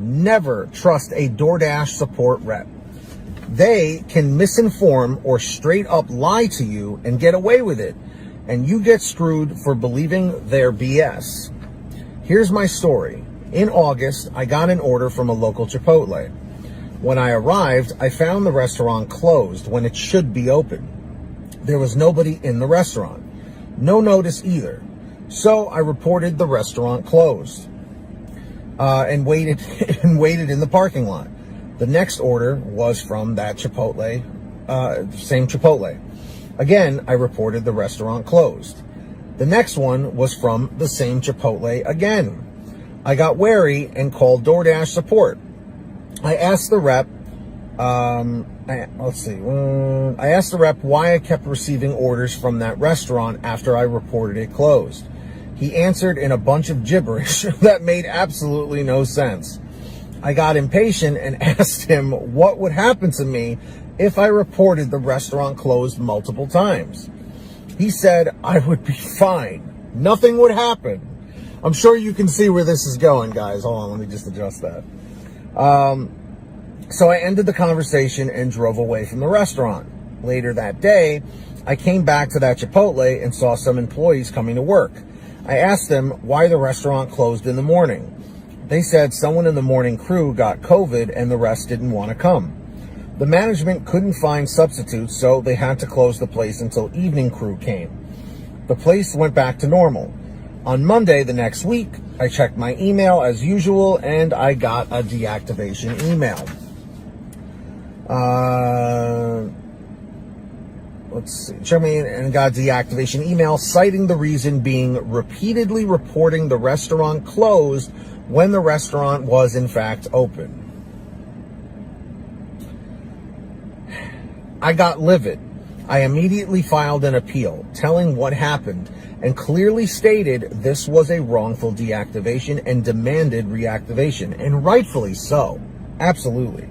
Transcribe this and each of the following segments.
Never trust a DoorDash support rep. They can misinform or straight up lie to you and get away with it, and you get screwed for believing their BS. Here's my story. In August, I got an order from a local Chipotle. When I arrived, I found the restaurant closed when it should be open. There was nobody in the restaurant. No notice either. So I reported the restaurant closed and waited in the parking lot. The next order was from that Chipotle, same Chipotle. Again, I reported the restaurant closed. The next one was from the same Chipotle again. I got wary and called DoorDash support. I asked the rep, I asked the rep why I kept receiving orders from that restaurant after I reported it closed. He answered in a bunch of gibberish that made absolutely no sense. I got impatient and asked him what would happen to me if I reported the restaurant closed multiple times. He said I would be fine. Nothing would happen. I'm sure you can see where this is going, guys. Hold on, let me just adjust that. So I ended the conversation and drove away from the restaurant. Later that day, I came back to that Chipotle and saw some employees coming to work. I asked them why the restaurant closed in the morning. They said someone in the morning crew got COVID and the rest didn't want to come. The management couldn't find substitutes, so they had to close the place until evening crew came. The place went back to normal. On Monday the next week, I checked my email as usual and I got a deactivation email. Check me in and got a deactivation email citing the reason being repeatedly reporting the restaurant closed when the restaurant was in fact open. I got livid. I immediately filed an appeal, telling what happened, and clearly stated this was a wrongful deactivation and demanded reactivation, and rightfully so. Absolutely.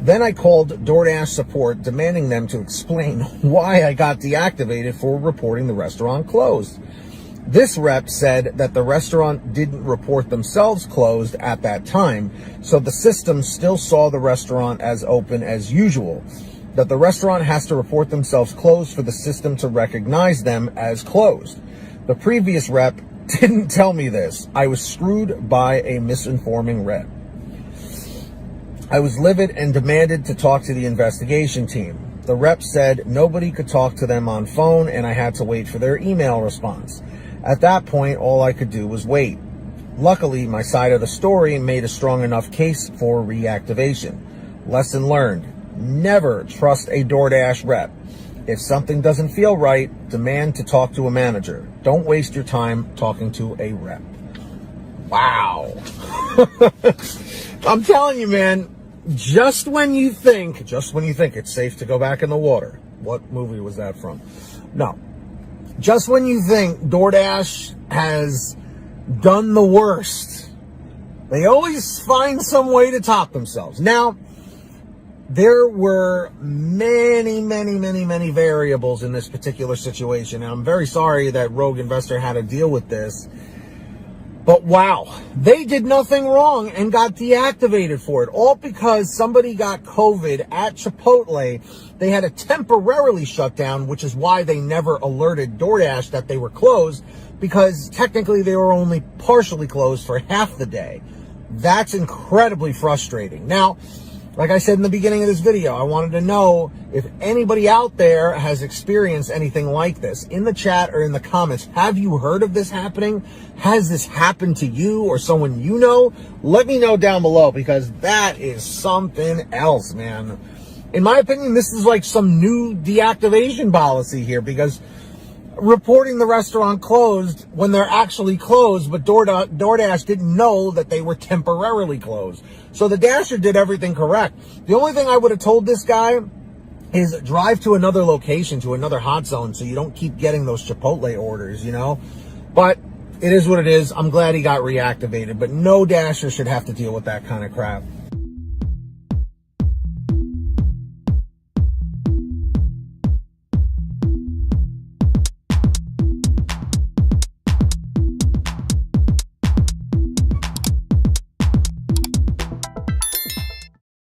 Then I called DoorDash support, demanding them to explain why I got deactivated for reporting the restaurant closed. This rep said that the restaurant didn't report themselves closed at that time, so the system still saw the restaurant as open as usual. That the restaurant has to report themselves closed for the system to recognize them as closed. The previous rep didn't tell me this. I was screwed by a misinforming rep. I was livid and demanded to talk to the investigation team. The rep said nobody could talk to them on phone and I had to wait for their email response. At that point, all I could do was wait. Luckily, my side of the story made a strong enough case for reactivation. Lesson learned. Never trust a DoorDash rep. If something doesn't feel right, demand to talk to a manager. Don't waste your time talking to a rep. Wow. I'm telling you, man, just when you think it's safe to go back in the water. What movie was that from? No. Just when you think DoorDash has done the worst, they always find some way to top themselves. Now, there were many variables in this particular situation, and I'm very sorry that Rogue Investor had to deal with this. But wow, they did nothing wrong and got deactivated for it, all because somebody got COVID at Chipotle. They had to temporarily shut down, which is why they never alerted DoorDash that they were closed, because technically they were only partially closed for half the day. That's incredibly frustrating. Now, like I said in the beginning of this video, I wanted to know if anybody out there has experienced anything like this. In the chat or in the comments, have you heard of this happening? Has this happened to you or someone you know? Let me know down below, because that is something else, man. In my opinion, this is like some new deactivation policy here, because reporting the restaurant closed when they're actually closed, but DoorDash didn't know that they were temporarily closed. So the Dasher did everything correct. The only thing I would have told this guy is drive to another location, to another hot zone, so you don't keep getting those Chipotle orders, you know? But it is what it is. I'm glad he got reactivated, but no Dasher should have to deal with that kind of crap.